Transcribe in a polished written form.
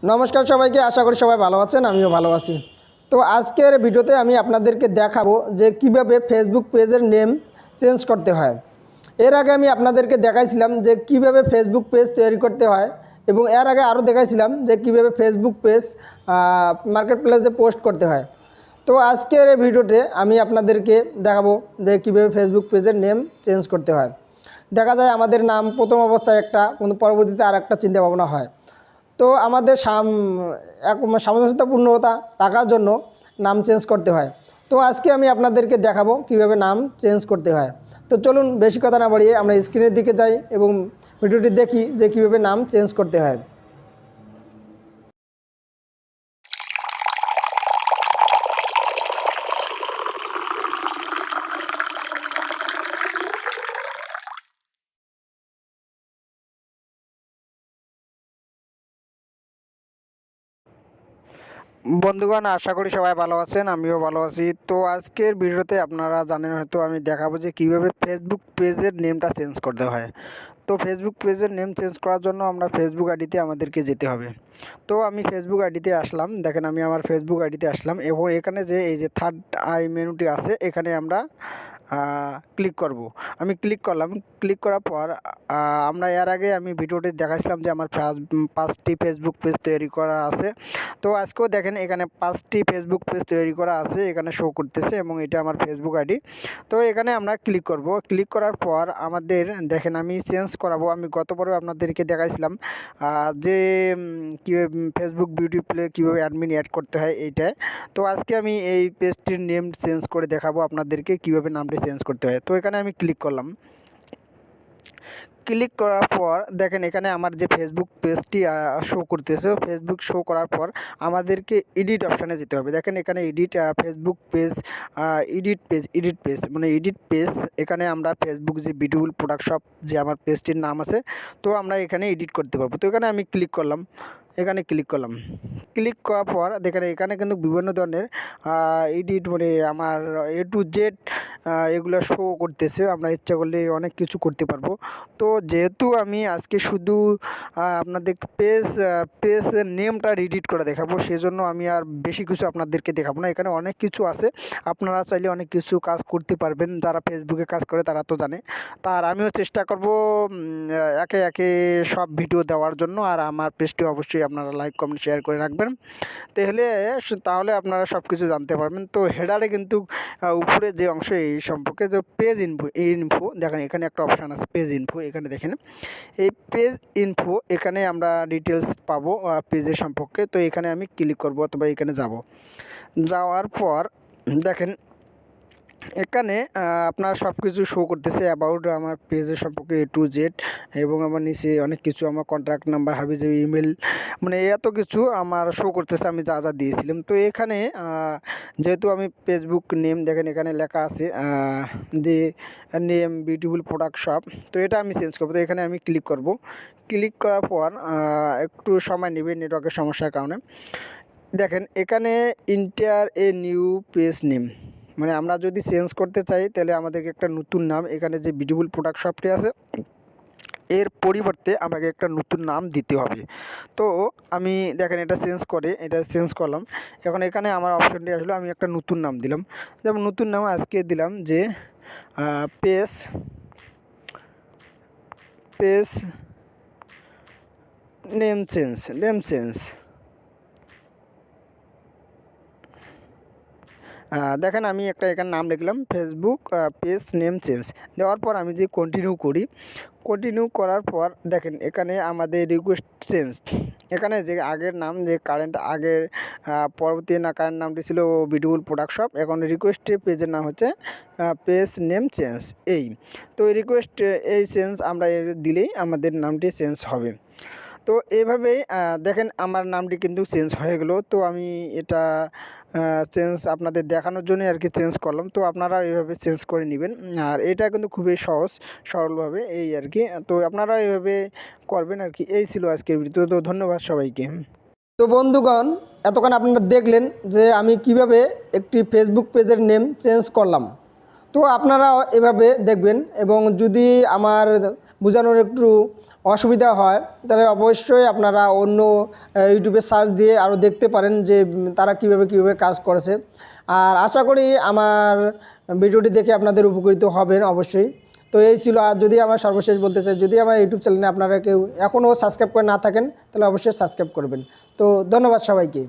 নমস্কার সবাইকে, আশা করি সবাই ভালো আছেন। আমিও ভালো আছি। তো আজকের ভিডিওতে আমি আপনাদেরকে দেখাবো যে কিভাবে ফেসবুক পেজের নেম চেঞ্জ করতে হয়। এর আগে আমি আপনাদেরকে দেখাইছিলাম যে কিভাবে ফেসবুক পেজ তৈরি করতে হয়, এবং এর আগে আরও দেখাইছিলাম যে কিভাবে ফেসবুক পেজ মার্কেট প্লেসে পোস্ট করতে হয়। তো আজকের এই ভিডিওতে আমি আপনাদেরকে দেখাবো যে কীভাবে ফেসবুক পেজের নেম চেঞ্জ করতে হয়। দেখা যায় আমাদের নাম প্রথম অবস্থায় একটা, কিন্তু পরবর্তীতে আর একটা চিন্তা ভাবনা হয়। তো আমাদের সামঞ্জস্যপূর্ণতা রাখার জন্য নাম চেঞ্জ করতে হয়। তো আজকে আমি আপনাদেরকে দেখাবো কিভাবে নাম চেঞ্জ করতে হয়। তো চলুন বেশি কথা না বাড়িয়ে আমরা স্ক্রিনের দিকে যাই এবং ভিডিওটি দেখি যে কীভাবে নাম চেঞ্জ করতে হয়। বন্ধুগণ, আশা করি সবাই ভালো আছেন, আমিও ভালো আছি। তো আজকের ভিডিওতে আপনারা জানেন হয়তো আমি দেখাবো যে কীভাবে ফেসবুক পেজের নেমটা চেঞ্জ করতে হয়। তো ফেসবুক পেজের নেম চেঞ্জ করার জন্য আমরা ফেসবুক আইডিতে আমাদেরকে যেতে হবে। তো আমি ফেসবুক আইডিতে আসলাম। দেখেন আমি আমার ফেসবুক আইডিতে আসলাম এবং এখানে যে এই যে থার্ড আই মেনুটি আছে এখানে আমরা ক্লিক করব। আমি ক্লিক করলাম। ক্লিক করার পর আমরা এর আগে আমি ভিডিওটি দেখাইছিলাম যে আমার 5টি ফেসবুক পেজ তৈরি করা আছে। তো আজকেও দেখেন এখানে 5টি ফেসবুক পেজ তৈরি করা আছে, এখানে শো করতেছে এবং এটা আমার ফেসবুক আইডি। তো এখানে আমরা ক্লিক করব। ক্লিক করার পর আমাদের দেখেন আমি চেঞ্জ করাবো। আমি গত পর্বে আপনাদেরকে দেখাইছিলাম যে কীভাবে ফেসবুক বিউটি প্লে কীভাবে অ্যাডমিন অ্যাড করতে হয় এইটায়। তো আজকে আমি এই পেজটির নেম চেঞ্জ করে দেখাবো আপনাদেরকে কীভাবে নামটি চেঞ্জ করতে হয়। তো এখানে আমি ক্লিক করলাম। ক্লিক করার পর দেখেন এখানে আমার যে ফেসবুক পেজটি শো করতেছে, ফেসবুক শো করার পর আমাদেরকে এডিট অপশানে যেতে হবে। দেখেন এখানে edit Facebook page, edit page মানে এডিট পেজ। এখানে আমরা ফেসবুক যে বিউটিফুল প্রোডাক্ট শপ যে আমার পেজটির নাম আছে, তো আমরা এখানে এডিট করতে পারবো। তো এখানে আমি ক্লিক করলাম। এখানে ক্লিক করলাম। ক্লিক করার পর দেখেন এখানে কিন্তু বিভিন্ন ধরনের এডিট মানে আমার A to Z এগুলো শো করতেছে। আমরা ইচ্ছা করলে অনেক কিছু করতে পারবো। তো যেহেতু আমি আজকে শুধু আপনাদের পেজের নেমটা এডিট করে দেখাবো, সেজন্য আমি আর বেশি কিছু আপনাদেরকে দেখাবো না। এখানে অনেক কিছু আছে, আপনারা চাইলে অনেক কিছু কাজ করতে পারবেন। যারা ফেসবুকে কাজ করে তারা তো জানে। তার আমিও চেষ্টা করব একে একে সব ভিডিও দেওয়ার জন্য। আর আমার পেজটি অবশ্যই আপনারা লাইক কমেন্ট শেয়ার করে রাখবেন, তাহলে আপনারা সব কিছু জানতে পারবেন। তো হেডারে কিন্তু উপরে যে অংশ এই সম্পর্কে যে পেজ ইনফো দেখেন এখানে একটা অপশান আছে পেজ ইনফো। এখানে দেখেন এই পেজ ইনফো, এখানে আমরা ডিটেলস পাবো পেজের সম্পর্কে। তো এখানে আমি ক্লিক করব অথবা এখানে যাওয়ার পর দেখেন এখানে আপনার সব কিছু শো করতেছে অ্যাবাউট আমার পেজের সম্পর্কে A to Z, এবং আমার নিচে অনেক কিছু আমার কন্ট্যাক্ট নাম্বার, হাবিজাবি ইমেল, মানে এত কিছু আমার শো করতেছে আমি যা যা দিয়েছিলাম। তো এখানে যেহেতু আমি ফেসবুক নেম দেখেন এখানে লেখা আছে the name beautiful product shop, তো এটা আমি চেঞ্জ করবো। তো এখানে আমি ক্লিক করব। ক্লিক করার পর একটু সময় নেবে নেটওয়ার্কের সমস্যার কারণে। দেখেন এখানে inter a new page name, মানে আমরা যদি চেঞ্জ করতে চাই তাহলে আমাদেরকে একটা নতুন নাম, এখানে যে বিউটিফুল প্রোডাক্ট শপটি আছে এর পরিবর্তে আমাকে একটা নতুন নাম দিতে হবে। তো আমি দেখেন এটা চেঞ্জ করলাম। এখন এখানে আমার অপশানটি আসলে আমি একটা নতুন নাম দিলাম। যেমন নতুন নাম আজকে দিলাম যে পেজ নেম চেঞ্জ। দেখেন আমি একটা এখানে নাম লিখলাম ফেসবুক পেজ নেম চেঞ্জ। দেওয়ার পর আমি যে কন্টিনিউ করার পর দেখেন এখানে আমাদের রিকোয়েস্ট চেঞ্জ, এখানে যে আগের নাম যে আগের পরবর্তী কারেন্ট নামটি ছিল বিউটিফুল প্রোডাক্ট শপ, এখন রিকোয়েস্টে পেজের নাম হচ্ছে পেজ নেম চেঞ্জ এই। তো রিকোয়েস্ট এই চেঞ্জ আমরা দিলেই আমাদের নামটি চেঞ্জ হবে। তো এইভাবেই দেখেন আমার নামটি কিন্তু চেঞ্জ হয়ে গেল। তো আমি এটা চেঞ্জ আপনাদের দেখানোর জন্য আর কি চেঞ্জ করলাম। তো আপনারা এইভাবে চেঞ্জ করে নেবেন। আর এটা কিন্তু খুবই সরলভাবে এই আর কি। তো আপনারা এইভাবে করবেন আর কি। এই ছিল আজকের ভিডিও। তো ধন্যবাদ সবাইকে। তো বন্ধুগণ, এতক্ষণ আপনারা দেখলেন যে আমি কিভাবে একটি ফেসবুক পেজের নেম চেঞ্জ করলাম। তো তো আপনারা এভাবে দেখবেন, এবং যদি আমার বোঝানোর একটু অসুবিধা হয় তাহলে অবশ্যই আপনারা অন্য ইউটিউবে সার্চ দিয়ে আরও দেখতে পারেন যে তারা কীভাবে কাজ করেছে। আর আশা করি আমার ভিডিওটি দেখে আপনাদের উপকৃত হবেন অবশ্যই। তো এই ছিল, আর যদি আমার সর্বশেষ বলতে চাই, যদি আমার ইউটিউব চ্যানেলে আপনারা কেউ এখনও সাবস্ক্রাইব করে না থাকেন তাহলে অবশ্যই সাবস্ক্রাইব করবেন। তো ধন্যবাদ সবাইকে।